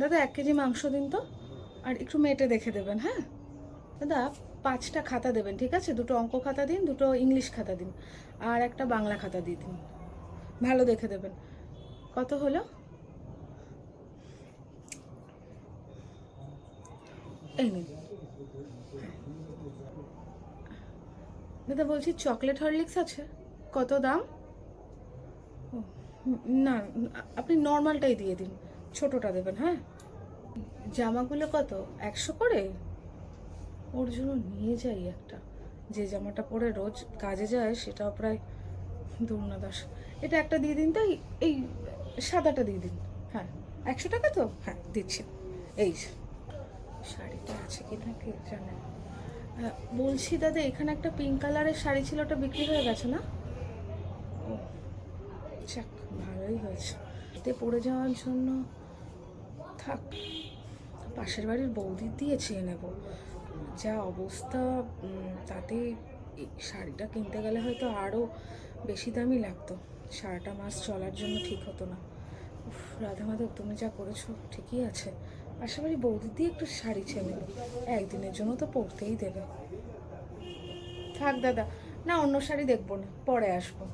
দাদা 1 কেজি মাংস দিন তো, আর একটু মেটে দেখে দেবেন। হ্যাঁ দাদা, 5টা খাতা দেবেন, ঠিক আছে? 2টো অঙ্ক খাতা দিন, 2টো ইংলিশ খাতা দিন, আর একটা বাংলা খাতা দিয়ে দিন। ভালো দেখে দেবেন। কত হলো? এই নিন। দাদা বলছি চকলেট হরলিক্স আছে? কত দাম? ও, না, আপনি নর্মালটাই দিয়ে দিন, ছোটোটা দেবেন। হ্যাঁ, জামাগুলো কত? 100 করে? ওর জন্য নিয়ে যাই একটা, যে জামাটা পরে রোজ কাজে যায় সেটাও প্রায় দুর্নাদাস। এটা একটা দিয়ে দিন, তাই এই সাদাটা দিয়ে দিন। হ্যাঁ, 100 টাকা তো? হ্যাঁ দিচ্ছি। এই যে, শাড়িটা আছে কি না কে জানে। বলছি দাদা, এখানে একটা পিঙ্ক কালারের শাড়ি ছিল, ওটা বিক্রি হয়ে গেছে না? ও, যাক, ভালোই হয়েছে। এতে পড়ে যাওয়ার জন্য থাক, পাশের বাড়ির বৌদির দিয়ে চেয়ে নেব। যা অবস্থা, তাতে এই শাড়িটা কিনতে গেলে হয়তো আরও বেশি দামই লাগতো। সারাটা মাস চলার জন্য ঠিক হতো না। উফ, রাধা মাধব, তুমি যা করেছো ঠিকই আছে। পাশের বাড়ি বৌদির দিয়ে একটু শাড়ি চেয়ে নেব, একদিনের জন্য তো পরতেই দেবে। থাক দাদা, না অন্য শাড়ি দেখবো না, পরে আসবো।